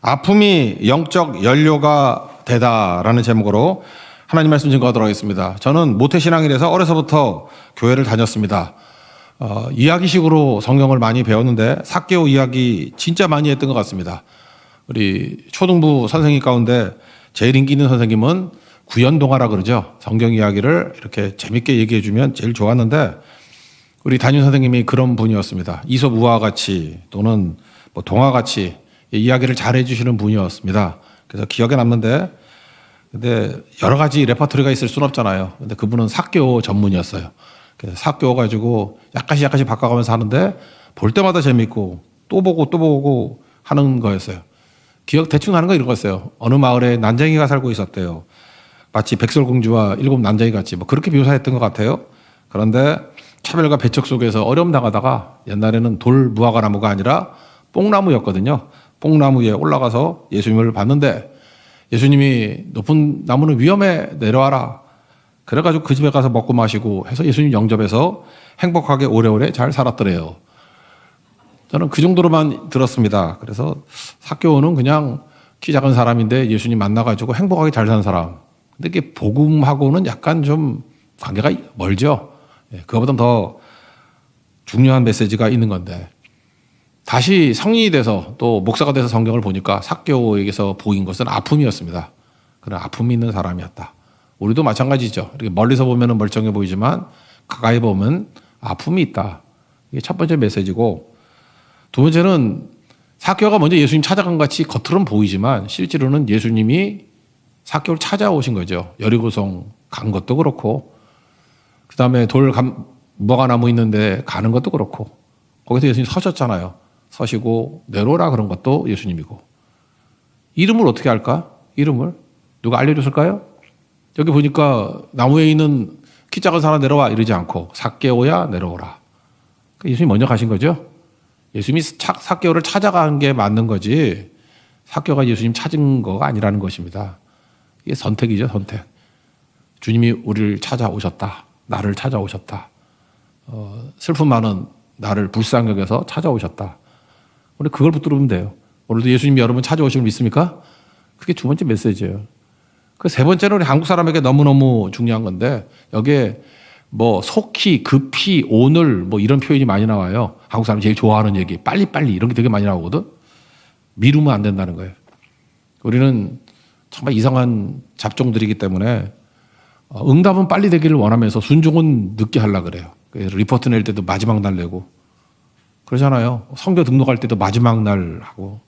아픔이 영적 연료가 되다라는 제목으로 하나님 말씀 증거하도록 하겠습니다. 저는 모태신앙이라서 어려서부터 교회를 다녔습니다. 이야기식으로 성경을 많이 배웠는데 삭개오 이야기 진짜 많이 했던 것 같습니다. 우리 초등부 선생님 가운데 제일 인기 있는 선생님은 구연동화라 그러죠. 성경 이야기를 이렇게 재밌게 얘기해 주면 제일 좋았는데 우리 담임 선생님이 그런 분이었습니다. 이솝 우화와 같이 또는 뭐 동화같이 이야기를 잘해 주시는 분이었습니다. 그래서 기억에 남는데 근데 여러 가지 레퍼토리가 있을 수는 없잖아요. 근데 그분은 삭개오 전문이었어요. 그래서 삭개오 가지고 약간씩 바꿔가면서 하는데 볼 때마다 재밌고 또 보고 하는 거였어요. 기억 대충 하는 거 이런 거였어요. 어느 마을에 난쟁이가 살고 있었대요. 마치 백설공주와 일곱 난쟁이 같이 뭐 그렇게 묘사했던 것 같아요. 그런데 차별과 배척 속에서 어려움 당하다가 옛날에는 돌 무화과 나무가 아니라 뽕나무였거든요. 뽕나무 위에 올라가서 예수님을 봤는데 예수님이 높은 나무는 위험해 내려와라. 그래가지고 그 집에 가서 먹고 마시고 해서 예수님 영접해서 행복하게 오래오래 잘 살았더래요. 저는 그 정도로만 들었습니다. 그래서 삭개오는 그냥 키 작은 사람인데 예수님 만나가지고 행복하게 잘 사는 사람. 근데 이게 복음하고는 약간 좀 관계가 멀죠. 그거보다 더 중요한 메시지가 있는 건데 다시 성인이 돼서 또 목사가 돼서 성경을 보니까 삭개오에게서 보인 것은 아픔이었습니다. 그런 아픔이 있는 사람이었다. 우리도 마찬가지죠. 이렇게 멀리서 보면 멀쩡해 보이지만 가까이 보면 아픔이 있다. 이게 첫 번째 메시지고 두 번째는 삭개오가 먼저 예수님 찾아간 같이 겉으로는 보이지만 실제로는 예수님이 삭개오를 찾아오신 거죠. 여리고성 간 것도 그렇고 그다음에 무화과 나무 있는데 가는 것도 그렇고 거기서 예수님 서셨잖아요. 서시고 내려오라 그런 것도 예수님이고 이름을 어떻게 할까? 이름을 누가 알려줬을까요? 여기 보니까 나무에 있는 키 작은 사람 내려와 이러지 않고 삭개오야 내려오라. 예수님이 먼저 가신 거죠. 예수님이 삭개오를 찾아간 게 맞는 거지 삭개오가 예수님 찾은 거가 아니라는 것입니다. 이게 선택이죠. 선택. 주님이 우리를 찾아오셨다. 나를 찾아오셨다. 슬픔 많은 나를 불쌍히 여겨서 찾아오셨다. 우리 그걸 붙들으면 돼요. 오늘도 예수님이 여러분 찾아오심을 믿습니까? 그게 두 번째 메시지예요. 그 세 번째는 우리 한국 사람에게 너무너무 중요한 건데 여기에 뭐 속히, 급히, 오늘 뭐 이런 표현이 많이 나와요. 한국 사람이 제일 좋아하는 얘기. 빨리빨리 이런 게 되게 많이 나오거든. 미루면 안 된다는 거예요. 우리는 정말 이상한 잡종들이기 때문에 응답은 빨리 되기를 원하면서 순종은 늦게 하려고 그래요. 그래서 리포트 낼 때도 마지막 날 내고 그러잖아요. 성교 등록할 때도 마지막 날 하고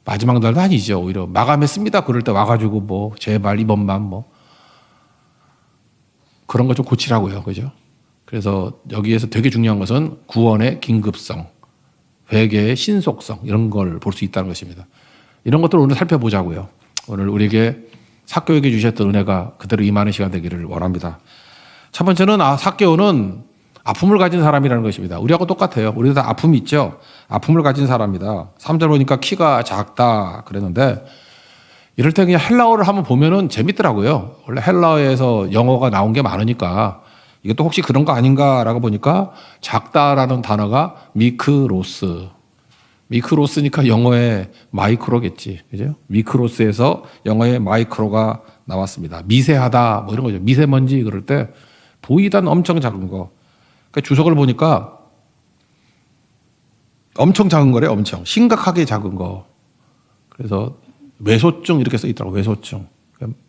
마지막 날도 아니죠. 오히려 마감했습니다. 그럴 때 와가지고 뭐 제발 이번만 뭐 그런 거 좀 고치라고요. 그죠? 그래서 여기에서 되게 중요한 것은 구원의 긴급성, 회개의 신속성 이런 걸 볼 수 있다는 것입니다. 이런 것들을 오늘 살펴보자고요. 오늘 우리에게 삭개오에게 주셨던 은혜가 그대로 임하는 시간 되기를 원합니다. 첫 번째는 삭개오는 아픔을 가진 사람이라는 것입니다. 우리하고 똑같아요. 우리도 다 아픔이 있죠. 아픔을 가진 사람이다. 3절 보니까 키가 작다 그랬는데 이럴 때 그냥 헬라어를 한번 보면은 재밌더라고요. 원래 헬라어에서 영어가 나온 게 많으니까 이것도 혹시 그런 거 아닌가라고 보니까 작다라는 단어가 미크로스. 미크로스니까 영어의 마이크로겠지. 그죠? 미크로스에서 영어의 마이크로가 나왔습니다. 미세하다 뭐 이런 거죠. 미세먼지 그럴 때 보이던 엄청 작은 거. 그러니까 주석을 보니까 엄청 작은 거래, 엄청. 심각하게 작은 거. 그래서 외소증 이렇게 써 있더라고, 외소증.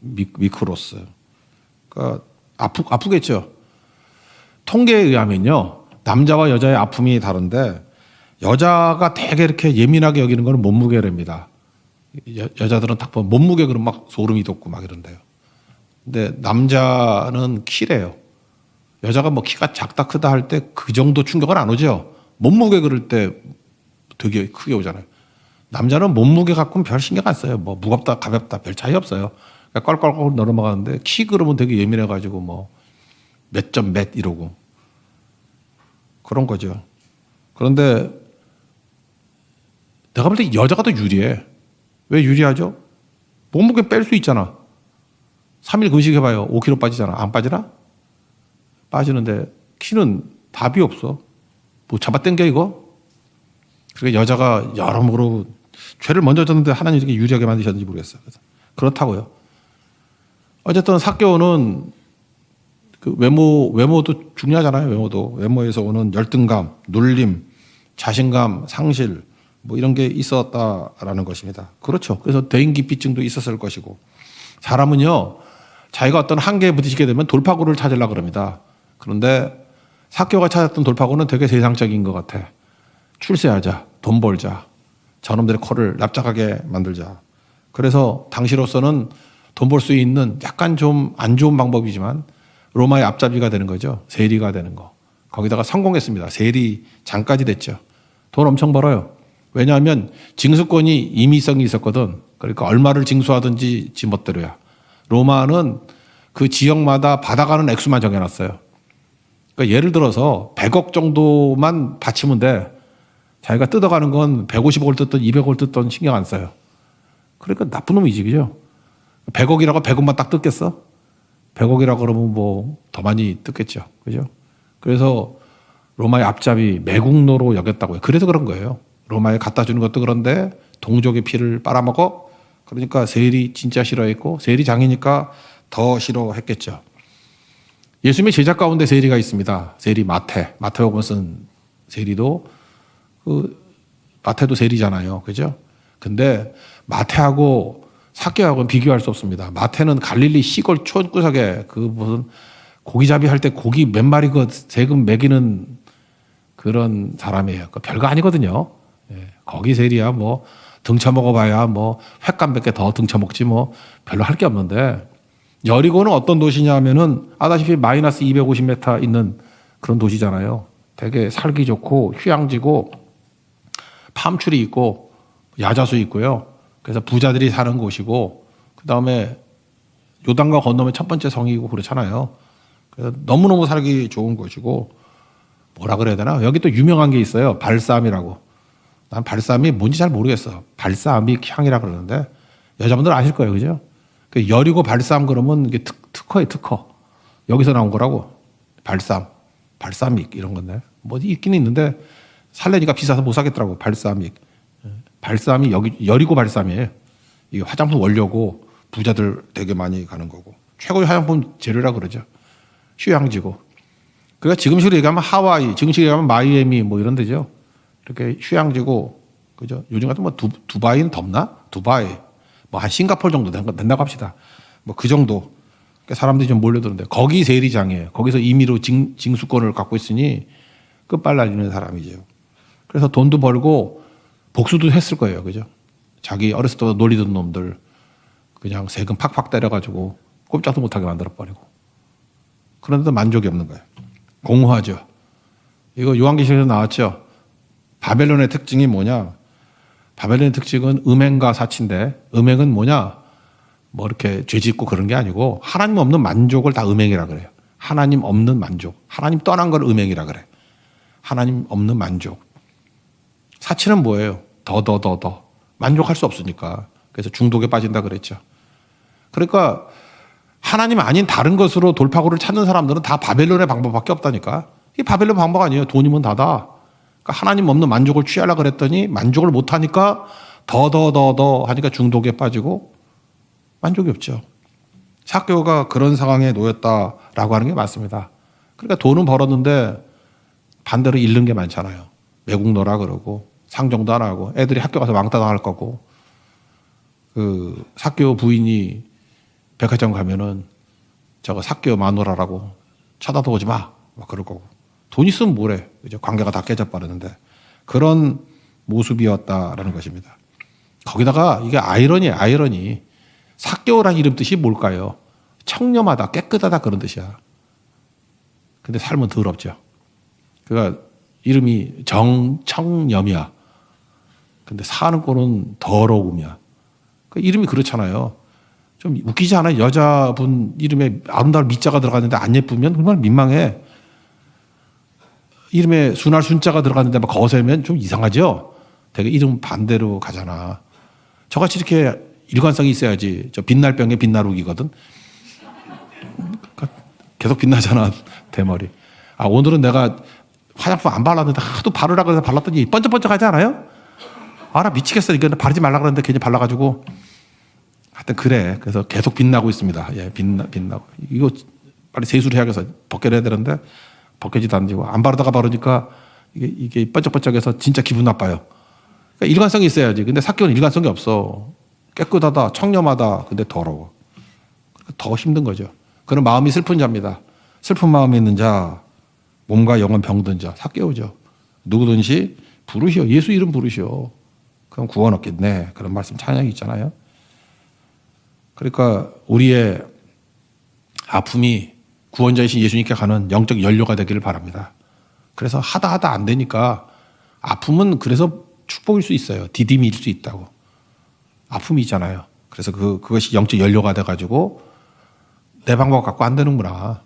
미크로스. 그러니까 아프겠죠. 통계에 의하면요, 남자와 여자의 아픔이 다른데 여자가 되게 이렇게 예민하게 여기는 거는 몸무게랍니다. 여자들은 딱 보면 몸무게 그러면 막 소름이 돋고 막 이런데요. 근데 남자는 키래요. 여자가 뭐 키가 작다 크다 할 때 그 정도 충격은 안 오죠. 몸무게 그럴 때 되게 크게 오잖아요. 남자는 몸무게 갖고는 별 신경 안 써요. 뭐 무겁다 가볍다 별 차이 없어요. 그러니까 껄껄껄 넘어가는데 키 그러면 되게 예민해가지고 뭐 몇 점 몇 이러고 그런 거죠. 그런데 내가 볼 때 여자가 더 유리해. 왜 유리하죠? 몸무게 뺄 수 있잖아. 3일 금식해봐요. 5kg 빠지잖아. 안 빠지나? 빠지는데 키는 답이 없어. 뭐 잡아당겨 이거? 그러니까 여자가 여러모로 죄를 먼저 졌는데 하나님 이렇게 유리하게 만드셨는지 모르겠어요. 그래서 그렇다고요. 어쨌든 사개오는 그 외모도 중요하잖아요. 외모에서 오는 열등감, 눌림, 자신감, 상실 뭐 이런 게 있었다라는 것입니다. 그렇죠. 그래서 대인기피증도 있었을 것이고 사람은요 자기가 어떤 한계에 부딪히게 되면 돌파구를 찾으려고 그럽니다. 그런데 사개오가 찾았던 돌파구는 되게 세상적인 것 같아. 출세하자, 돈 벌자, 저놈들의 코를 납작하게 만들자. 그래서 당시로서는 돈 벌 수 있는 약간 좀 안 좋은 방법이지만 로마의 앞잡이가 되는 거죠. 세리가 되는 거. 거기다가 성공했습니다. 세리장까지 됐죠. 돈 엄청 벌어요. 왜냐하면 징수권이 임의성이 있었거든. 그러니까 얼마를 징수하든지 지멋대로야. 로마는 그 지역마다 받아가는 액수만 정해놨어요. 그러니까 예를 들어서 100억 정도만 바치면 돼. 자기가 뜯어가는 건 150억을 뜯든 200억을 뜯든 신경 안 써요. 그러니까 나쁜 놈이지, 그죠? 100억이라고 100억만 딱 뜯겠어? 100억이라고 그러면 뭐 더 많이 뜯겠죠. 그죠? 그래서 로마의 앞잡이 매국노로 여겼다고요. 그래서 그런 거예요. 로마에 갖다 주는 것도 그런데 동족의 피를 빨아먹어. 그러니까 세리 진짜 싫어했고 세리장이니까 더 싫어했겠죠. 예수님의 제자 가운데 세리가 있습니다. 세리 마태복음 쓴 세리도 마태도 세리잖아요. 그죠? 근데 마태하고 사개오하고는 비교할 수 없습니다. 마태는 갈릴리 시골 촌구석에 그 무슨 고기잡이 할 때 고기 몇 마리 그 세금 매기는 그런 사람이에요. 별거 아니거든요. 예, 거기 세리야 뭐 등쳐먹어봐야 뭐 횟감 몇 개 더 등쳐먹지 뭐 별로 할 게 없는데 여리고는 어떤 도시냐 하면은 아다시피 마이너스 250m 있는 그런 도시잖아요. 되게 살기 좋고 휴양지고 팜출이 있고 야자수 있고요. 그래서 부자들이 사는 곳이고 그다음에 요단강 건너면 첫 번째 성이고 그렇잖아요. 그래서 너무너무 살기 좋은 곳이고 뭐라 그래야 되나? 여기 또 유명한 게 있어요. 발삼이라고. 난 발삼이 뭔지 잘 모르겠어. 발삼이 향이라 그러는데 여자분들 아실 거예요. 그죠? 그 여리고 발삼 그러면 이게 특허예요. 특허. 여기서 나온 거라고. 발삼믹 이런 건데. 뭐 있긴 있는데 살래니까 비싸서 못 사겠더라고. 발삼믹. 발삼이 여리고 발삼이에요. 이게 화장품 원료고 부자들 되게 많이 가는 거고 최고의 화장품 재료라 그러죠. 휴양지고. 그러니까 지금식으로 얘기하면 하와이, 지금식으로 얘기하면 마이애미 뭐 이런 데죠. 이렇게 휴양지고, 그죠? 요즘 같은 뭐 두바이는 덥나? 두바이. 뭐 한 싱가포르 정도 된다고 합시다. 뭐 그 정도. 그러니까 사람들이 좀 몰려드는데 거기 세리장이에요. 거기서 임의로 징수권을 갖고 있으니 끝발라지는 사람이죠. 그래서 돈도 벌고 복수도 했을 거예요. 그죠? 자기 어렸을 때 놀리던 놈들 그냥 세금 팍팍 때려가지고 꼼짝도 못하게 만들어버리고. 그런데도 만족이 없는 거예요. 공허하죠. 이거 요한계시록에서 나왔죠. 바벨론의 특징이 뭐냐? 바벨론의 특징은 음행과 사치인데 음행은 뭐냐? 뭐 이렇게 죄 짓고 그런 게 아니고 하나님 없는 만족을 다 음행이라 그래요. 하나님 없는 만족. 하나님 떠난 걸 음행이라 그래. 하나님 없는 만족. 사치는 뭐예요? 더. 만족할 수 없으니까. 그래서 중독에 빠진다 그랬죠. 그러니까 하나님 아닌 다른 것으로 돌파구를 찾는 사람들은 다 바벨론의 방법밖에 없다니까. 이게 바벨론 방법 아니에요. 돈이면 다다. 그러니까 하나님 없는 만족을 취하려고 그랬더니 만족을 못하니까 더 하니까 중독에 빠지고 만족이 없죠. 사개오가 그런 상황에 놓였다라고 하는 게 맞습니다. 그러니까 돈은 벌었는데 반대로 잃는 게 많잖아요. 매국노라 그러고 상정도 안 하고 애들이 학교 가서 왕따 당할 거고 그 사개오 부인이 백화점 가면은 저거 사개오 마누라라고 쳐다도 보지 마. 막 그럴 거고. 돈 있으면 뭐래. 그죠? 관계가 다 깨져버리는데. 그런 모습이었다라는 것입니다. 거기다가 이게 아이러니. 사개오란 이름 뜻이 뭘까요? 청렴하다, 깨끗하다 그런 뜻이야. 근데 삶은 더럽죠. 그러니까 이름이 청렴이야. 근데 사는 꼴은 더러움이야. 그러니까 이름이 그렇잖아요. 좀 웃기지 않아요? 여자분 이름에 아름다운 미자가 들어갔는데 안 예쁘면 정말 민망해. 이름에 순할 순자가 들어갔는데 막 거세면 좀 이상하죠? 되게 이름 반대로 가잖아. 저같이 이렇게 일관성이 있어야지. 저 빛날 병에 빛나루기거든. 계속 빛나잖아, 대머리. 아, 오늘은 내가 화장품 안 발랐는데 하도 바르라고 해서 발랐더니 번쩍번쩍하지 않아요? 나 미치겠어. 이거 바르지 말라 그러는데 괜히 발라가지고. 하여튼 그래. 그래서 계속 빛나고 있습니다. 예, 빛나고. 이거 빨리 세수를 해야겠어. 벗겨내야 되는데 벗겨지도 않고 안 바르다가 바르니까 이게 번쩍번쩍해서 진짜 기분 나빠요. 그러니까 일관성이 있어야지. 근데 사개오는 일관성이 없어. 깨끗하다, 청렴하다. 근데 더러워. 더 힘든 거죠. 그런 마음이 슬픈 자입니다. 슬픈 마음이 있는 자, 몸과 영혼 병든 자, 사개오죠. 누구든지 부르시오. 예수 이름 부르시오. 그럼 구원 얻겠네. 그런 말씀 찬양이 있잖아요. 그러니까 우리의 아픔이 구원자이신 예수님께 가는 영적 연료가 되기를 바랍니다. 그래서 하다 안 되니까 아픔은 그래서 축복일 수 있어요. 디딤일 수 있다고. 아픔이 있잖아요. 그래서 그것이 영적 연료가 돼가지고 내 방법 갖고 안 되는구나.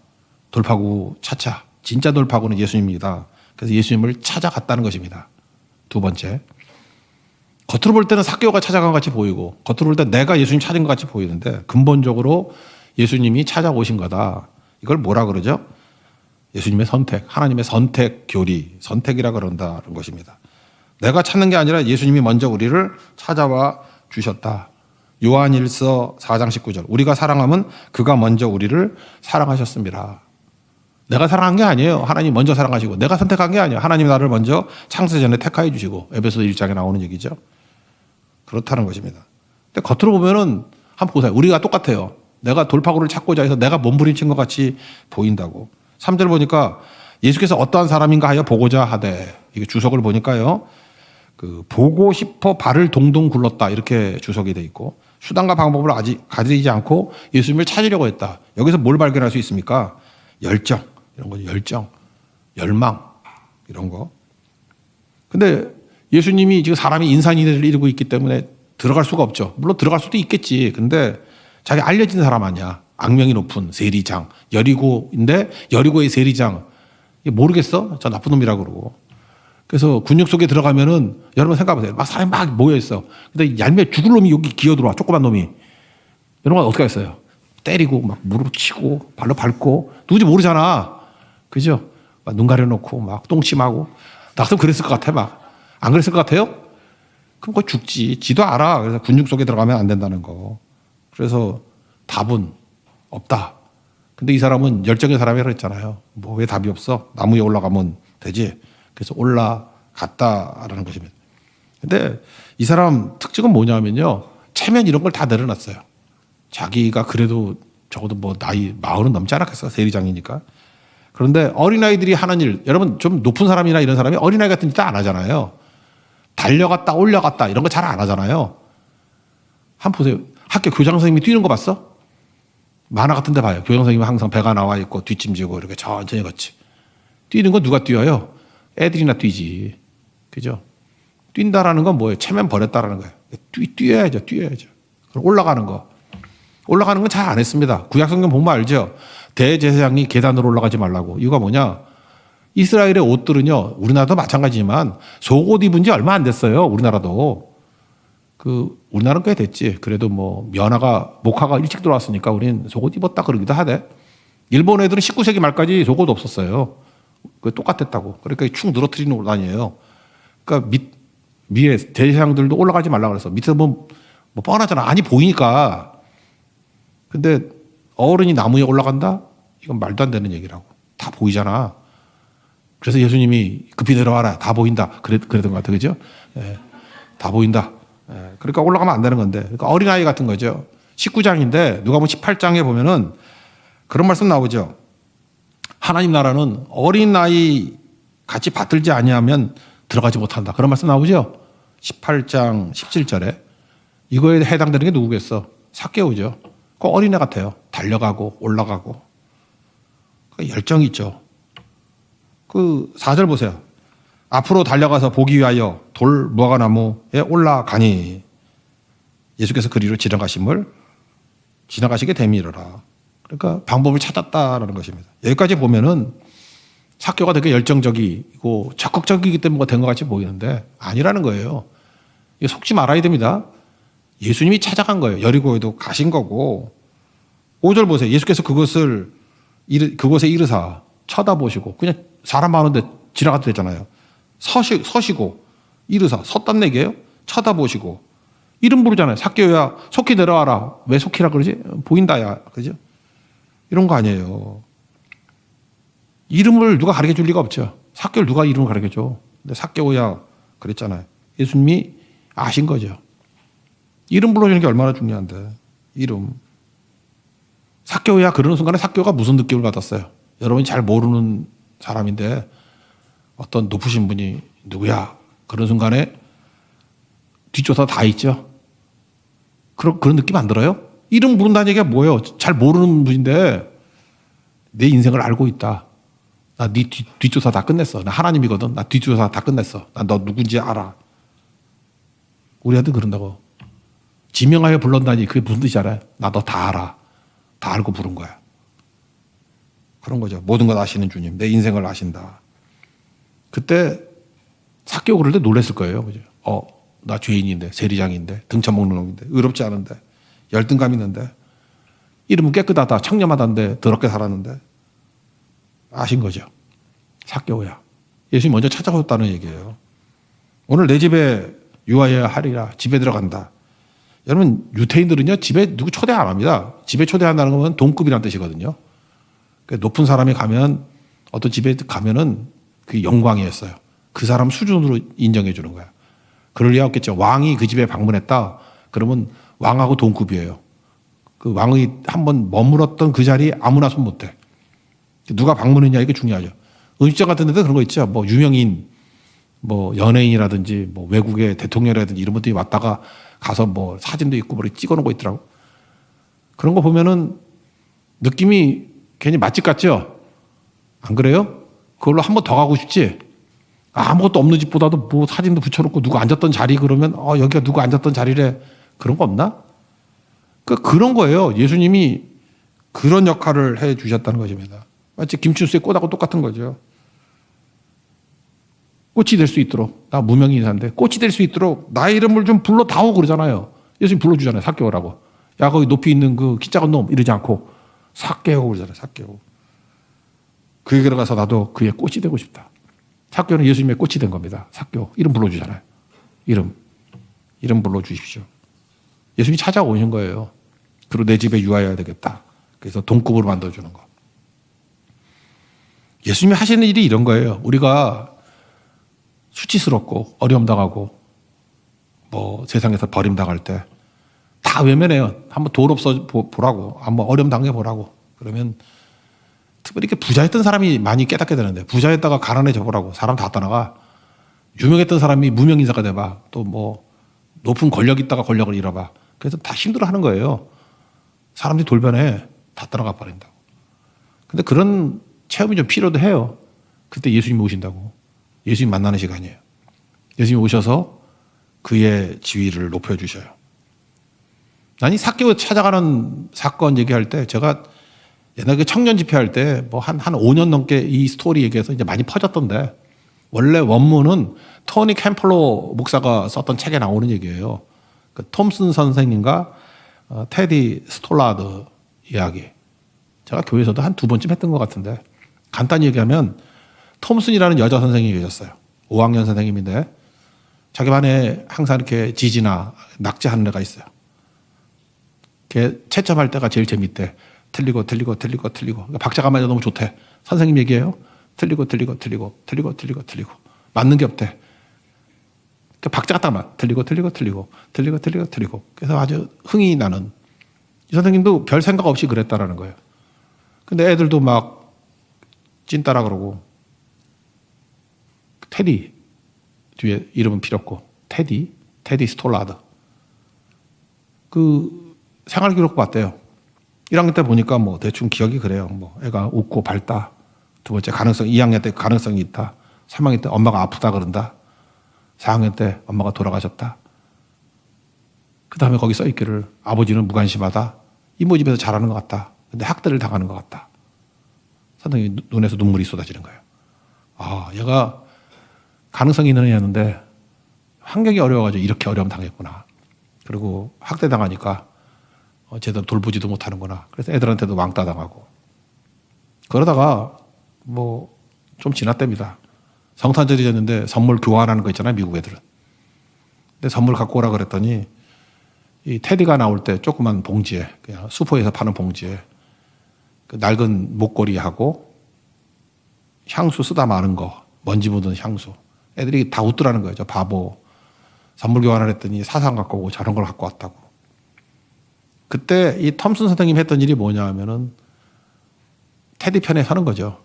돌파구 차차. 진짜 돌파구는 예수님입니다. 그래서 예수님을 찾아갔다는 것입니다. 두 번째. 겉으로 볼 때는 사개오가 찾아간 것 같이 보이고 겉으로 볼 때 내가 예수님 찾은 것 같이 보이는데 근본적으로 예수님이 찾아오신 거다. 이걸 뭐라 그러죠? 예수님의 선택, 하나님의 선택 교리, 선택이라 그런다는 것입니다. 내가 찾는 게 아니라 예수님이 먼저 우리를 찾아와 주셨다. 요한일서 4장 19절. 우리가 사랑하면 그가 먼저 우리를 사랑하셨습니다. 내가 사랑한 게 아니에요. 하나님 먼저 사랑하시고 내가 선택한 게 아니에요. 하나님 나를 먼저 창세 전에 택하여 주시고 에베소 1장에 나오는 얘기죠. 그렇다는 것입니다. 근데 겉으로 보면은 한번 보세요. 우리가 똑같아요. 내가 돌파구를 찾고자 해서 내가 몸부림친 것 같이 보인다고. 3절 보니까 예수께서 어떠한 사람인가 하여 보고자 하되 이게 주석을 보니까요. 보고 싶어 발을 동동 굴렀다 이렇게 주석이 돼 있고 수단과 방법을 아직 가지지 않고 예수님을 찾으려고 했다. 여기서 뭘 발견할 수 있습니까? 열정 이런 거죠. 열정, 열망 이런 거. 근데 예수님이 지금 사람이 인산인해를 이루고 있기 때문에 들어갈 수가 없죠. 물론 들어갈 수도 있겠지. 근데 자기 알려진 사람 아니야. 악명이 높은 세리장 여리고인데 여리고의 세리장 모르겠어? 저 나쁜 놈이라고 그러고. 그래서 군역 속에 들어가면은 여러분 생각해보세요. 막 사람이 막 모여 있어. 근데 얄미워 죽을 놈이 여기 기어들어와. 조그만 놈이. 이런 건 어떻게 하겠어요? 때리고 막 무릎 치고 발로 밟고 누군지 모르잖아. 그죠? 막 눈 가려놓고 막 똥침하고 나 같으면 그랬을 것 같아. 막 안 그랬을 것 같아요? 그럼 거의 죽지. 지도 알아. 그래서 군중 속에 들어가면 안 된다는 거. 그래서 답은 없다. 근데 이 사람은 열정의 사람이라고 했잖아요. 뭐 왜 답이 없어? 나무 위에 올라가면 되지. 그래서 올라갔다라는 것입니다. 근데 이 사람 특징은 뭐냐면요. 체면 이런 걸 다 내려놨어요. 자기가 그래도 적어도 뭐 나이 40은 넘지 않았겠어. 세리장이니까. 그런데 어린아이들이 하는 일, 여러분 좀 높은 사람이나 이런 사람이 어린아이 같은 짓 안 하잖아요. 달려갔다 올려갔다 이런 거 잘 안 하잖아요. 한번 보세요. 학교 교장 선생님이 뛰는 거 봤어? 만화 같은 데 봐요. 교장 선생님이 항상 배가 나와 있고 뒷짐지고 이렇게 천천히 걷지. 뛰는 건 누가 뛰어요? 애들이나 뛰지. 그죠? 뛴다라는 건 뭐예요? 체면 버렸다라는 거예요. 뛰어야죠. 그럼 올라가는 거. 올라가는 건 잘 안 했습니다. 구약성경 보면 알죠? 대제사장이 계단으로 올라가지 말라고. 이유가 뭐냐? 이스라엘의 옷들은요, 우리나라도 마찬가지지만 속옷 입은 지 얼마 안 됐어요. 우리나라도. 우리나라는 꽤 됐지. 그래도 뭐 목화가 일찍 들어왔으니까 우린 속옷 입었다 그러기도 하대. 일본 애들은 19세기 말까지 속옷 없었어요. 그 똑같았다고. 그러니까 축 늘어뜨리는 옷 아니에요. 그러니까 위에 대제사장들도 올라가지 말라 그랬어. 밑에서 뭐 뻔하잖아. 아니 보이니까. 근데 어른이 나무에 올라간다? 이건 말도 안 되는 얘기라고. 다 보이잖아. 그래서 예수님이 급히 내려와라. 다 보인다. 그랬던 것 같아. 그죠? 예, 다 보인다. 예, 그러니까 올라가면 안 되는 건데. 그러니까 어린아이 같은 거죠. 19장인데 누가 보면 18장에 보면은 그런 말씀 나오죠. 하나님 나라는 어린아이 같이 받들지 아니하면 들어가지 못한다. 그런 말씀 나오죠. 18장 17절에. 이거에 해당되는 게 누구겠어? 삭개오죠. 그 어린애 같아요. 달려가고 올라가고. 열정이 있죠. 4절 보세요. 앞으로 달려가서 보기 위하여 돌 무화과나무에 올라가니 예수께서 그리로 지나가시게 되미르라. 그러니까 방법을 찾았다라는 것입니다. 여기까지 보면은 삭개오가 되게 열정적이고 적극적이기 때문에 된 것 같이 보이는데 아니라는 거예요. 이거 속지 말아야 됩니다. 예수님이 찾아간 거예요. 여리고에도 가신 거고. 5절 보세요. 예수께서 그곳에 이르사 쳐다보시고 그냥 사람 많은데 지나가도 되잖아요. 서시고 이르사 섰단 얘기예요. 쳐다보시고 이름 부르잖아요. 삭개오야 속히 내려와라. 왜 속히라 그러지? 보인다야. 그죠? 이런 거 아니에요. 이름을 누가 가르쳐 줄 리가 없죠. 삭개오를 누가 이름을 가르쳐 줘. 근데 삭개오야 그랬잖아요. 예수님이 아신 거죠. 이름 불러주는 게 얼마나 중요한데. 이름. 삭개오야 그러는 순간에 삭개오가 무슨 느낌을 받았어요? 여러분이 잘 모르는 사람인데 어떤 높으신 분이 누구야? 그런 순간에 뒷조사 다 있죠. 그런 느낌 안 들어요? 이름 부른다는 얘기가 뭐예요? 잘 모르는 분인데 내 인생을 알고 있다. 나 네 뒷조사 다 끝냈어. 나 하나님이거든. 나 뒷조사 다 끝냈어. 나 너 누군지 알아. 우리한테 그런다고. 지명하여 불렀다니 그게 무슨 뜻이 알아요? 나 너 다 알아. 다 알고 부른 거야. 그런 거죠. 모든 것 아시는 주님. 내 인생을 아신다. 그때 삭개오 그럴 때 놀랬을 거예요. 그죠? 나 죄인인데, 세리장인데, 등쳐먹는 놈인데, 의롭지 않은데, 열등감 있는데, 이름은 깨끗하다, 청렴하다인데, 더럽게 살았는데, 아신 거죠. 삭개오야. 예수님 먼저 찾아오셨다는 얘기예요. 오늘 내 집에 유하여야 하리라. 집에 들어간다. 여러분, 유태인들은요, 집에 누구 초대 안 합니다. 집에 초대한다는 건 동급이라는 뜻이거든요. 높은 사람이 가면, 어떤 집에 가면은 그게 영광이었어요. 그 사람 수준으로 인정해 주는 거야. 그럴 리가 없겠죠. 왕이 그 집에 방문했다. 그러면 왕하고 동급이에요. 그 왕이 한번 머물렀던 그 자리에 아무나 손 못 대. 누가 방문했냐 이게 중요하죠. 음식점 같은 데도 그런 거 있죠. 뭐 유명인, 뭐 연예인이라든지 뭐 외국의 대통령이라든지 이런 분들이 왔다가 가서 뭐 사진도 있고 뭐 찍어 놓은 거 있더라고. 그런 거 보면은 느낌이 괜히 맛집 같죠? 안 그래요? 그걸로 한 번 더 가고 싶지? 아무것도 없는 집보다도 뭐 사진도 붙여놓고 누구 앉았던 자리 그러면 여기가 누구 앉았던 자리래. 그런 거 없나? 그런 거예요. 예수님이 그런 역할을 해 주셨다는 것입니다. 마치 김춘수의 꽃하고 똑같은 거죠. 꽃이 될 수 있도록, 나 무명인 인사인데 꽃이 될 수 있도록 나의 이름을 좀 불러다오 그러잖아요. 예수님 불러주잖아요. 삭개오라고. 야 거기 높이 있는 그 키 작은 놈 이러지 않고 삭개오 그러잖아요. 삭개오. 그에게로 가서 나도 그의 꽃이 되고 싶다. 삭개오는 예수님의 꽃이 된 겁니다. 삭개오. 이름 불러주잖아요. 이름 불러주십시오. 예수님이 찾아오신 거예요. 그리고 내 집에 유하여야 되겠다. 그래서 동급으로 만들어주는 거. 예수님이 하시는 일이 이런 거예요. 우리가 수치스럽고 어려움 당하고 뭐 세상에서 버림당할 때 다 외면해요. 한번 돈 없어 보라고. 한번 어려움 당해 보라고. 그러면 특별히 이렇게 부자였던 사람이 많이 깨닫게 되는데 부자였다가 가난해져 보라고. 사람 다 떠나가. 유명했던 사람이 무명인사가 돼봐. 또 뭐 높은 권력 있다가 권력을 잃어봐. 그래서 다 힘들어하는 거예요. 사람들이 돌변해. 다 떠나가 버린다고. 근데 그런 체험이 좀 필요도 해요. 그때 예수님이 오신다고. 예수님 만나는 시간이에요. 예수님이 오셔서 그의 지위를 높여주셔요. 아니 삭개오 찾아가는 사건 얘기할 때 제가 옛날에 청년 집회할 때 뭐 한 5년 넘게 이 스토리 얘기해서 이제 많이 퍼졌던데 원래 원문은 토니 캠플로 목사가 썼던 책에 나오는 얘기예요. 그 톰슨 선생님과 테디 스톨라드 이야기. 제가 교회에서도 한 2번쯤 했던 것 같은데 간단히 얘기하면 톰슨이라는 여자 선생님이 계셨어요. 5학년 선생님인데 자기 반에 항상 이렇게 지지나 낙제하는 애가 있어요. 걔 채점할 때가 제일 재밌대. 틀리고. 그러니까 박자가 맞아 너무 좋대. 선생님 얘기해요. 틀리고. 맞는 게 없대. 그러니까 박자가 딱 맞아. 틀리고. 그래서 아주 흥이 나는. 이 선생님도 별 생각 없이 그랬다라는 거예요. 근데 애들도 막 찐따라 그러고 테디 뒤에 이름은 필요 없고 테디 스톨라드 그 생활 기록 봤대요. 1학년 때 보니까 뭐 대충 기억이 그래요. 뭐 애가 웃고 밝다. 두 번째 2학년 때 가능성이 있다. 3학년 때 엄마가 아프다 그런다. 4학년 때 엄마가 돌아가셨다. 그 다음에 거기 써있기를 아버지는 무관심하다. 이모 집에서 자라는 것 같다. 근데 학대를 당하는 것 같다. 선생님이 눈에서 눈물이 쏟아지는 거예요. 얘가 가능성이 있는 애였는데 환경이 어려워가지고 이렇게 어려움 당했구나. 그리고 학대 당하니까 제대로 돌보지도 못하는구나. 그래서 애들한테도 왕따 당하고. 그러다가 뭐 좀 지났답니다. 성탄절이 됐는데 선물 교환하는 거 있잖아요. 미국 애들은. 근데 선물 갖고 오라 그랬더니 이 테디가 나올 때 조그만 봉지에 그냥 슈퍼에서 파는 봉지에 그 낡은 목걸이하고 향수 쓰다 마는 거 먼지 묻은 향수 애들이 다 웃더라는 거예요. 저 바보 선물 교환을 했더니 사상 갖고 오고 저런 걸 갖고 왔다고. 그때 이 톰슨 선생님이 했던 일이 뭐냐 하면은 테디 편에 서는 거죠.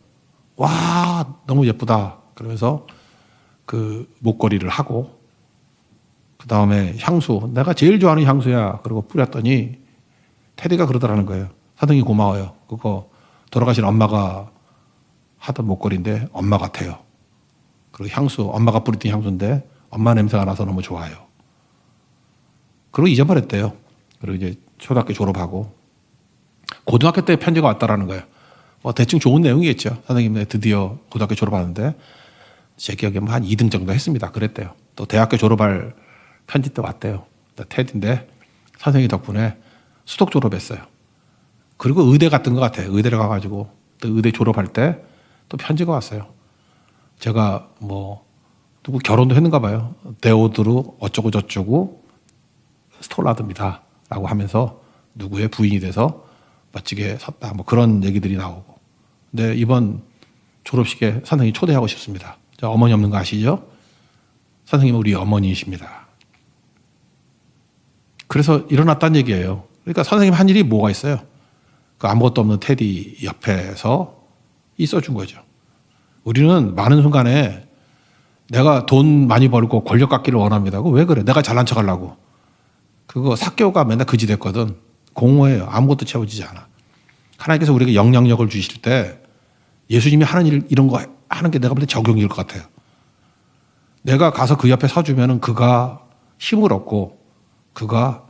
와 너무 예쁘다 그러면서 그 목걸이를 하고 그 다음에 향수 내가 제일 좋아하는 향수야 그리고 뿌렸더니 테디가 그러더라는 거예요. 선생님 고마워요. 그거 돌아가신 엄마가 하던 목걸이인데 엄마 같아요. 그리고 향수 엄마가 뿌렸던 향수인데 엄마 냄새가 나서 너무 좋아요. 그리고 잊어버렸대요. 그리고 이제 초등학교 졸업하고 고등학교 때 편지가 왔다라는 거예요. 대충 좋은 내용이겠죠. 선생님 드디어 고등학교 졸업하는데 제 기억에 한 2등 정도 했습니다. 그랬대요. 또 대학교 졸업할 편지 때 왔대요. 테디인데 선생님 덕분에 수덕 졸업했어요. 그리고 의대 갔던 것 같아요. 의대를 가가지고 또 의대 졸업할 때 또 편지가 왔어요. 제가 뭐 누구 결혼도 했는가 봐요. 데오드루 어쩌고 저쩌고 스톨라드입니다. 라고 하면서 누구의 부인이 돼서 멋지게 섰다. 뭐 그런 얘기들이 나오고. 근데 이번 졸업식에 선생님 초대하고 싶습니다. 저 어머니 없는 거 아시죠? 선생님은 우리 어머니이십니다. 그래서 일어났다는 얘기예요. 그러니까 선생님 한 일이 뭐가 있어요? 그 아무것도 없는 테디 옆에서 있어준 거죠. 우리는 많은 순간에 내가 돈 많이 벌고 권력 갖기를 원합니다. 왜 그래? 내가 잘난 척 하려고. 그거 사개오가 맨날 그지 됐거든. 공허해요. 아무것도 채워지지 않아. 하나님께서 우리에게 영향력을 주실 때 예수님이 하는 일 이런 거 하는 게 내가 볼 때 적용일 것 같아요. 내가 가서 그 옆에 서주면은 그가 힘을 얻고 그가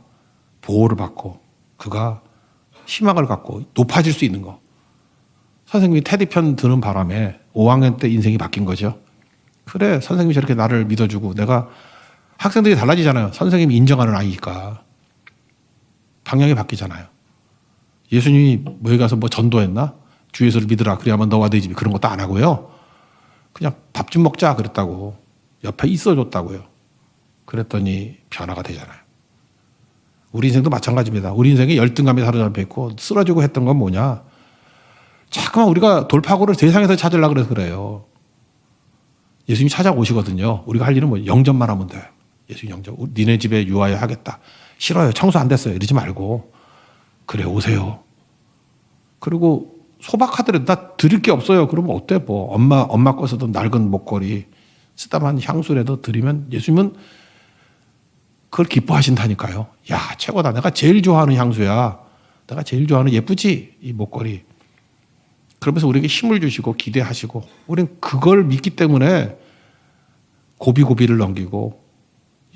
보호를 받고 그가 희망을 갖고 높아질 수 있는 거. 선생님이 테디 편 드는 바람에 5학년 때 인생이 바뀐 거죠. 그래 선생님이 저렇게 나를 믿어주고 내가 학생들이 달라지잖아요. 선생님이 인정하는 아이니까 방향이 바뀌잖아요. 예수님이 뭐에 가서 뭐 전도했나? 주 예수를 믿으라 그래야만 너와 내 집이 그런 것도 안 하고요. 그냥 밥 좀 먹자 그랬다고 옆에 있어줬다고요. 그랬더니 변화가 되잖아요. 우리 인생도 마찬가지입니다. 우리 인생에 열등감에 사로잡혀 있고 쓰러지고 했던 건 뭐냐? 자꾸만 우리가 돌파구를 세상에서 찾으려고 그래서 그래요. 예수님이 찾아오시거든요. 우리가 할 일은 뭐 영접만 하면 돼. 예수님 영접. 니네 집에 유아여 하겠다. 싫어요. 청소 안 됐어요. 이러지 말고. 그래 오세요. 그리고 소박하더라도 나 드릴 게 없어요. 그러면 어때? 뭐 엄마 거 쓰던 낡은 목걸이 쓰다만 향수라도 드리면 예수님은 그걸 기뻐하신다니까요. 야 최고다. 내가 제일 좋아하는 향수야. 내가 제일 좋아하는 예쁘지? 이 목걸이. 그러면서 우리에게 힘을 주시고 기대하시고 우리는 그걸 믿기 때문에 고비고비를 넘기고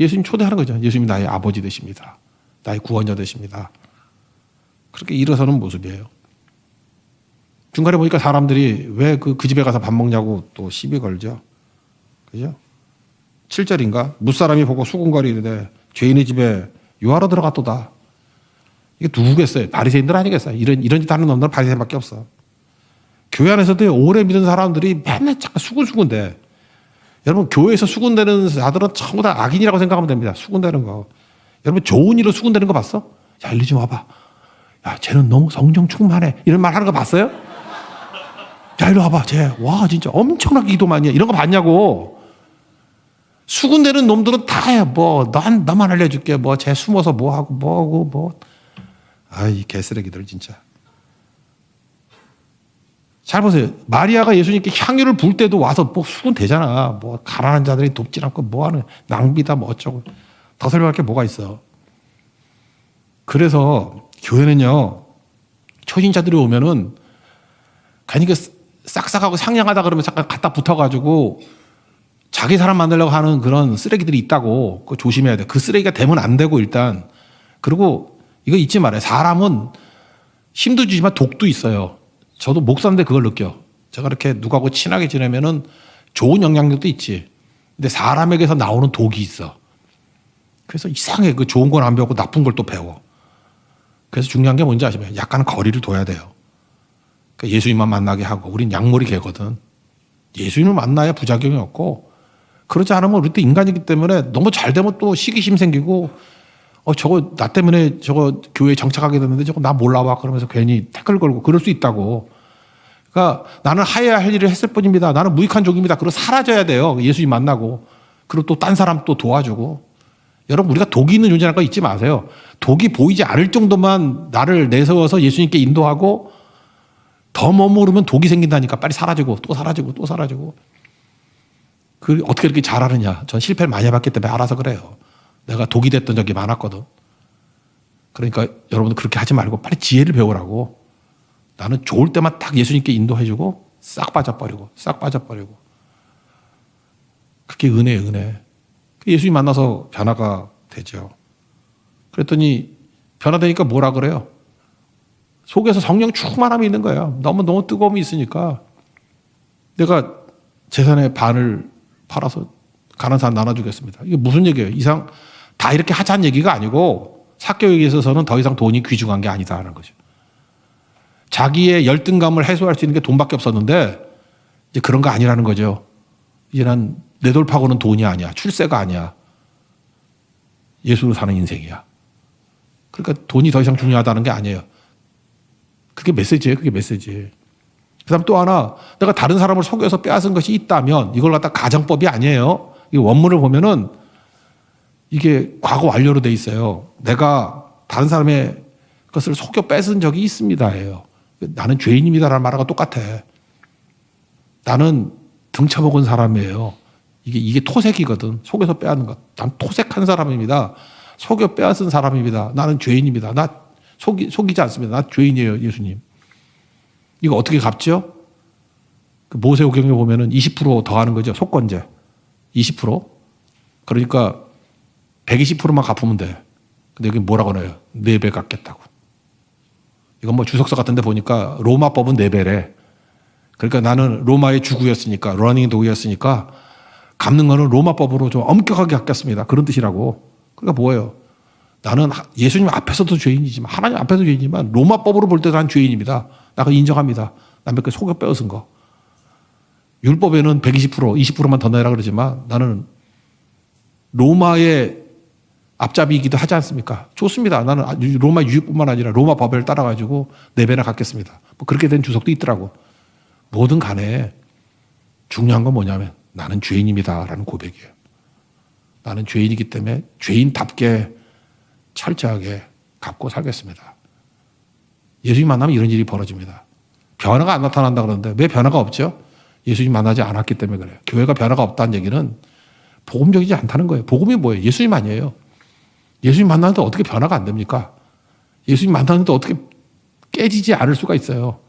예수님 초대하는 거죠. 예수님이 나의 아버지 되십니다. 나의 구원자 되십니다. 그렇게 일어서는 모습이에요. 중간에 보니까 사람들이 왜 그 집에 가서 밥 먹냐고 또 시비 걸죠. 그죠? 7절인가? 무사람이 보고 수군거리는데 죄인의 집에 유하러 들어갔도다. 이게 누구겠어요? 바리새인들 아니겠어요? 이런 짓 하는 놈들은 바리새인밖에 없어. 교회 안에서도 오래 믿은 사람들이 맨날 잠깐 수군수군대. 여러분 교회에서 수군대는 자들은 전부 다 악인이라고 생각하면 됩니다. 수군대는 거. 여러분 좋은 일로 수군대는 거 봤어? 야 일리 좀 와봐. 야 쟤는 너무 성령 충만해. 이런 말 하는 거 봤어요? 야 이리 와봐. 쟤 와 진짜 엄청나게 기도 많이 해. 이런 거 봤냐고. 수군대는 놈들은 다 해. 뭐 나만 알려줄게. 뭐 쟤 숨어서 뭐 하고 뭐. 아이 개쓰레기들 진짜. 잘 보세요. 마리아가 예수님께 향유를 부을 때도 와서 뭐 수군 되잖아. 뭐 가난한 자들이 돕지 않고 뭐 하는 낭비다 뭐 어쩌고. 더 설명할 게 뭐가 있어. 그래서 교회는요. 초신자들이 오면은 괜히 그 싹싹하고 상냥하다 그러면 잠깐 갖다 붙어가지고 자기 사람 만들려고 하는 그런 쓰레기들이 있다고. 그거 조심해야 돼. 그 쓰레기가 되면 안 되고 일단. 그리고 이거 잊지 말아요. 사람은 힘도 주지만 독도 있어요. 저도 목사인데 그걸 느껴. 제가 이렇게 누구하고 친하게 지내면은 좋은 영향력도 있지. 근데 사람에게서 나오는 독이 있어. 그래서 이상하게 그 좋은 건 안 배우고 나쁜 걸 또 배워. 그래서 중요한 게 뭔지 아시면 약간 거리를 둬야 돼요. 그러니까 예수님만 만나게 하고 우린 약몰이 개거든. 예수님을 만나야 부작용이 없고 그렇지 않으면 우리 또 인간이기 때문에 너무 잘 되면 또 시기심 생기고 저거 나 때문에 저거 교회에 정착하게 됐는데 저거 나 몰라봐 그러면서 괜히 태클 걸고 그럴 수 있다고. 그러니까 나는 하여야 할 일을 했을 뿐입니다. 나는 무익한 종입니다. 그리고 사라져야 돼요. 예수님 만나고. 그리고 또 딴 사람 또 도와주고. 여러분 우리가 독이 있는 존재라는 거 잊지 마세요. 독이 보이지 않을 정도만 나를 내세워서 예수님께 인도하고 더 머무르면 독이 생긴다니까. 빨리 사라지고 또 사라지고 또 사라지고. 그 어떻게 이렇게 잘하느냐. 전 실패를 많이 해봤기 때문에 알아서 그래요. 내가 독이 됐던 적이 많았거든. 그러니까 여러분도 그렇게 하지 말고 빨리 지혜를 배우라고. 나는 좋을 때만 딱 예수님께 인도해주고 싹 빠져버리고 싹 빠져버리고. 그게 은혜예요, 은혜. 예수님 만나서 변화가 되죠. 그랬더니 변화되니까 뭐라 그래요? 속에서 성령 충만함이 있는 거예요. 너무 뜨거움이 있으니까 내가 재산의 반을 팔아서 가난한 사람 나눠주겠습니다. 이게 무슨 얘기예요? 이상 다 이렇게 하자는 얘기가 아니고 삭개오에게 있어서는 더 이상 돈이 귀중한 게 아니다라는 거죠. 자기의 열등감을 해소할 수 있는 게 돈밖에 없었는데 이제 그런 거 아니라는 거죠. 이제 난 내 돌파고는 돈이 아니야. 출세가 아니야. 예수로 사는 인생이야. 그러니까 돈이 더 이상 중요하다는 게 아니에요. 그게 메시지예요. 그게 메시지. 그 다음 또 하나, 내가 다른 사람을 속여서 빼앗은 것이 있다면 이걸 갖다 가정법이 아니에요. 이 원문을 보면은 이게 과거 완료로 돼 있어요. 내가 다른 사람의 것을 속여 뺏은 적이 있습니다예요. 나는 죄인입니다라는 말하고 똑같아. 나는 등쳐먹은 사람이에요. 이게 토색이거든. 속여서 빼앗는 것. 난 토색한 사람입니다. 속여 빼앗은 사람입니다. 나는 죄인입니다. 나 속이지 않습니다. 나 죄인이에요, 예수님. 이거 어떻게 갚죠? 그 모세오경에 보면은 20% 더하는 거죠. 속건제. 20%. 그러니까 120%만 갚으면 돼. 근데 여기 뭐라고 해요? 4배 갚겠다고. 이건 뭐 주석서 같은 데 보니까 로마법은 4배래. 그러니까 나는 로마의 주구였으니까, 러닝 도구였으니까 갚는 거는 로마법으로 좀 엄격하게 갚겠습니다. 그런 뜻이라고. 그러니까 뭐예요? 나는 예수님 앞에서도 죄인이지만, 하나님 앞에서도 죄인이지만, 로마법으로 볼 때도 난 죄인입니다. 나 그거 인정합니다. 남의 거 속여 빼앗은 거. 율법에는 120%, 20%만 더 내라 그러지만 나는 로마의 앞잡이이기도 하지 않습니까? 좋습니다. 나는 로마 유익뿐만 아니라 로마 법을 따라가지고 4배나 갚겠습니다. 뭐 그렇게 된 주석도 있더라고. 뭐든 간에 중요한 건 뭐냐면 나는 죄인입니다라는 고백이에요. 나는 죄인이기 때문에 죄인답게 철저하게 갚고 살겠습니다. 예수님 만나면 이런 일이 벌어집니다. 변화가 안 나타난다 그러는데 왜 변화가 없죠? 예수님 만나지 않았기 때문에 그래요. 교회가 변화가 없다는 얘기는 복음적이지 않다는 거예요. 복음이 뭐예요? 예수님 아니에요. 예수님 만나는데 어떻게 변화가 안 됩니까? 예수님 만나는데 어떻게 깨지지 않을 수가 있어요.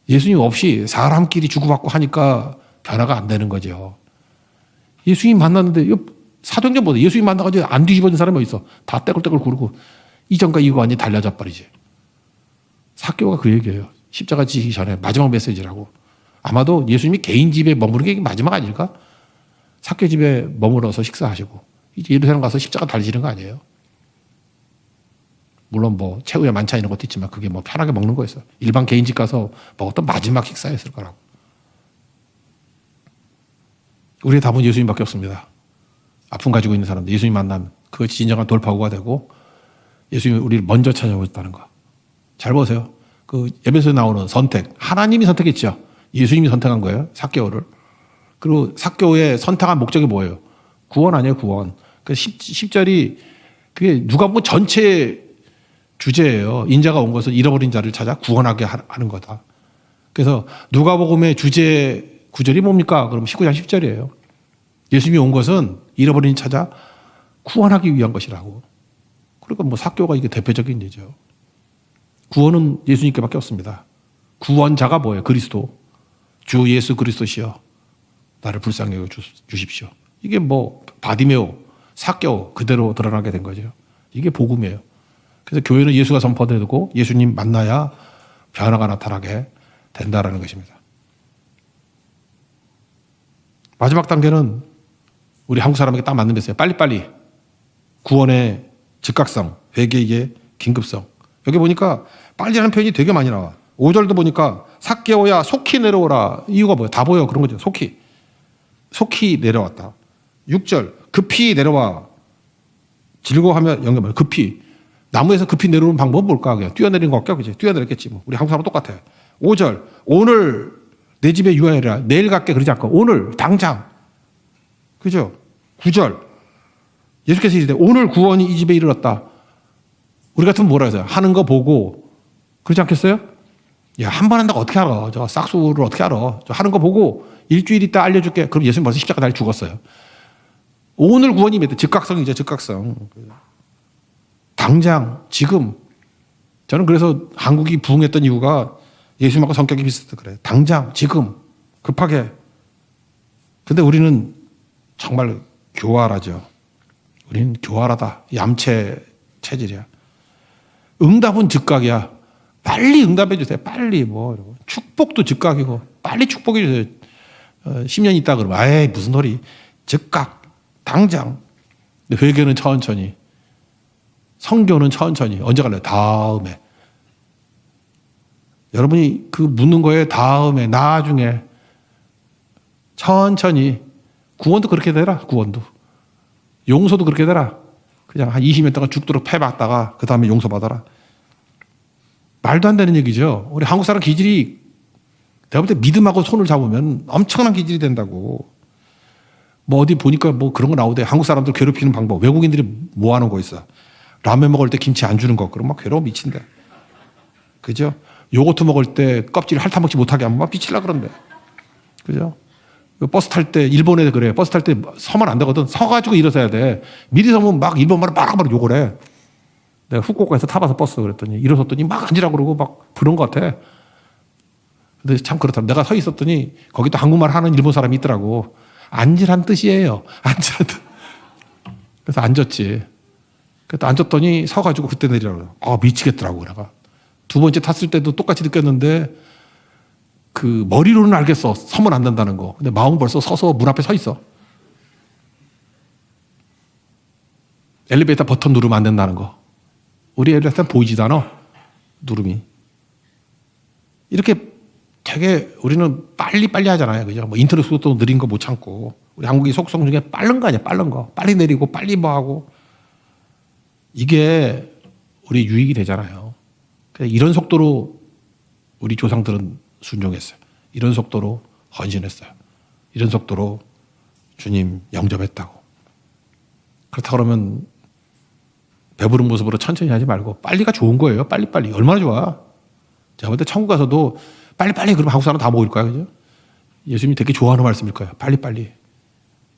예수님 없이 사람끼리 주고받고 하니까 변화가 안 되는 거죠. 예수님 만났는데 사도행전 보다 예수님 만나가지고 안 뒤집어진 사람이 어디 있어? 다 떼굴떼굴 구르고 이전과 이후가 완전히 달라져 버리지. 삭개오가 그 얘기예요. 십자가 지기 전에 마지막 메시지라고. 아마도 예수님이 개인 집에 머무르는 게 마지막 아닐까? 삭개 집에 머물러서 식사하시고 이제 예루살렘 가서 십자가 달리시는 거 아니에요? 물론 뭐 최후의 만찬 이런 것도 있지만 그게 뭐 편하게 먹는 거였어요. 일반 개인 집 가서 먹었던 마지막 식사였을 거라고. 우리의 답은 예수님밖에 없습니다. 아픔 가지고 있는 사람들 예수님 만나면 그것이 진정한 돌파구가 되고 예수님이 우리를 먼저 찾아오셨다는 거. 잘 보세요. 그 에베소에 나오는 선택. 하나님이 선택했죠. 예수님이 선택한 거예요. 삭개오를. 그리고 삭개오의 선택한 목적이 뭐예요? 구원 아니에요, 구원. 그 10절이 그게 누가 보면 전체 주제예요. 인자가 온 것은 잃어버린 자를 찾아 구원하게 하는 거다. 그래서 누가복음의 주제 구절이 뭡니까? 그럼 19장 10절이에요. 예수님이 온 것은 잃어버린 찾아 구원하기 위한 것이라고. 그러니까 뭐 삭개오가 이게 대표적인 예죠. 구원은 예수님께밖에 없습니다. 구원자가 뭐예요? 그리스도. 주 예수 그리스도시여 나를 불쌍히 여겨 주십시오. 이게 뭐 바디메오, 삭개오 그대로 드러나게 된 거죠. 이게 복음이에요. 그래서 교회는 예수가 선포되고 예수님 만나야 변화가 나타나게 된다라는 것입니다. 마지막 단계는 우리 한국 사람에게 딱 맞는 메시지예요. 빨리빨리 구원의 즉각성, 회개의 긴급성. 여기 보니까 빨리라는 표현이 되게 많이 나와. 5절도 보니까 삭개오야 속히 내려오라. 이유가 뭐예요? 다 보여. 그런 거죠. 속히 내려왔다. 6절 급히 내려와 즐거워하며 영접하며. 급히 나무에서 급히 내려오는 방법은 뭘까? 그냥 뛰어내린 것 같겠죠. 그치? 뛰어내렸겠지 뭐. 우리 한국 사람 똑같아. 5절 오늘 내 집에 유하여라. 내일 갈게 그러지 않고 오늘 당장. 그죠? 9절 예수께서 이르되 오늘 구원이 이 집에 이르렀다. 우리 같으면 뭐라 해서요? 하는 거 보고 그렇지 않겠어요? 야, 한 번 한다고 어떻게 알아? 저 싹수를 어떻게 알아? 저 하는 거 보고 일주일 있다 알려줄게. 그럼 예수님 벌써 십자가 날 죽었어요. 오늘 구원이 몇 대? 즉각성이죠, 즉각성. 당장, 지금. 저는 그래서 한국이 부흥했던 이유가 예수님하고 성격이 비슷해서 그래요. 당장, 지금, 급하게. 근데 우리는 정말 교활하죠. 우리는 교활하다. 얌체 체질이야. 응답은 즉각이야. 빨리 응답해 주세요. 빨리 뭐 이러고. 축복도 즉각이고 빨리 축복해 주세요. 10년 있다 그러면 에이 무슨 소리. 즉각. 당장. 근데 회개는 천천히. 성교는 천천히. 언제 갈래요? 다음에. 여러분이 그 묻는 거에 다음에 나중에 천천히. 구원도 그렇게 되라. 구원도. 용서도 그렇게 되라. 그냥 한 20년 동안 죽도록 패봤다가 그 다음에 용서받아라. 말도 안 되는 얘기죠. 우리 한국 사람 기질이 내가 볼 때 믿음하고 손을 잡으면 엄청난 기질이 된다고. 뭐 어디 보니까 뭐 그런 거 나오대. 한국 사람들 괴롭히는 방법. 외국인들이 뭐 하는 거 있어. 라면 먹을 때 김치 안 주는 거. 그럼 막 괴로워 미친대. 그죠? 요거트 먹을 때 껍질 핥아먹지 못하게 하면 막 미칠라 그런대. 그죠? 버스 탈 때 일본에 그래. 버스 탈 때 서면 안 되거든. 서가지고 일어서야 돼. 미리 서면 막 일본말을 막 욕을 해. 내가 후쿠오카에서 타봐서 버스 그랬더니 일어섰더니 막 앉으라고 그러고 막 부른 것 같아. 근데 참 그렇다. 내가 서 있었더니 거기 또 한국말 하는 일본 사람이 있더라고. 앉으란 뜻이에요. 앉으란 뜻. 그래서 앉았지. 그래서 앉았더니 서가지고 그때 내리라고. 미치겠더라고. 내가. 두 번째 탔을 때도 똑같이 느꼈는데 그 머리로는 알겠어. 서면 안 된다는 거. 근데 마음은 벌써 서서 문 앞에 서 있어. 엘리베이터 버튼 누르면 안 된다는 거. 우리 엘리베이터 보이지도 않아. 누름이. 이렇게 되게 우리는 빨리빨리 하잖아요. 그죠? 뭐 인터넷 속도 느린 거 못 참고. 우리 한국이 속성 중에 빠른 거 아니야. 빠른 거. 빨리 내리고 빨리 뭐 하고. 이게 우리 유익이 되잖아요. 이런 속도로 우리 조상들은 순종했어요. 이런 속도로 헌신했어요. 이런 속도로 주님 영접했다고. 그렇다 그러면 배부른 모습으로 천천히 하지 말고 빨리가 좋은 거예요. 빨리빨리. 얼마나 좋아. 제가 볼 때 천국 가서도 빨리빨리 그러면 한국 사람 다 모일 거야. 그죠? 예수님이 되게 좋아하는 말씀일 거예요. 빨리빨리.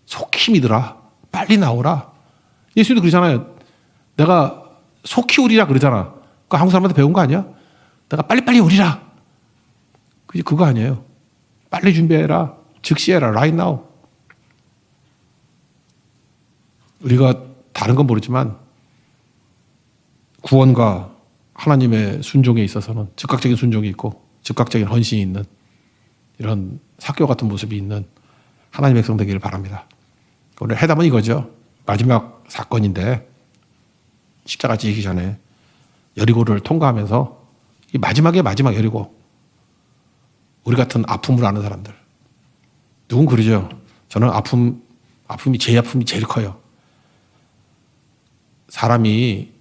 속히 믿으라. 빨리 나오라. 예수님도 그러잖아요. 내가 속히 오리라 그러잖아. 그거 한국 사람한테 배운 거 아니야? 내가 빨리빨리 오리라. 그거 아니에요. 빨리 준비해라. 즉시 해라. Right now. 우리가 다른 건 모르지만 구원과 하나님의 순종에 있어서는 즉각적인 순종이 있고 즉각적인 헌신이 있는 이런 사교 같은 모습이 있는 하나님의 백성 되기를 바랍니다. 오늘 해답은 이거죠. 마지막 사건인데 십자가 지기 전에 여리고를 통과하면서 이 마지막 여리고 우리 같은 아픔을 아는 사람들. 누군 그러죠. 저는 제 아픔이 제일 커요. 사람이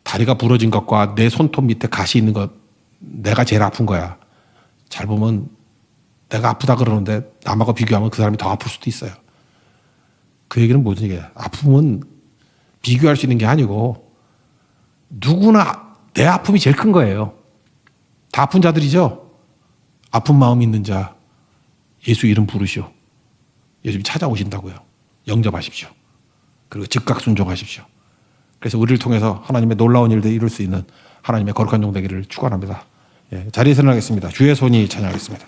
다리가 부러진 것과 내 손톱 밑에 가시 있는 것, 내가 제일 아픈 거야. 잘 보면 내가 아프다 그러는데 남하고 비교하면 그 사람이 더 아플 수도 있어요. 그 얘기는 무슨 얘기야? 아픔은 비교할 수 있는 게 아니고 누구나 내 아픔이 제일 큰 거예요. 다 아픈 자들이죠. 아픈 마음 있는 자 예수 이름 부르시오. 예수님이 찾아오신다고요. 영접하십시오. 그리고 즉각 순종하십시오. 그래서 우리를 통해서 하나님의 놀라운 일들을 이룰 수 있는 하나님의 거룩한 종 되기를 축원합니다. 자리에서 일어나겠습니다. 주의 손이 찬양하겠습니다.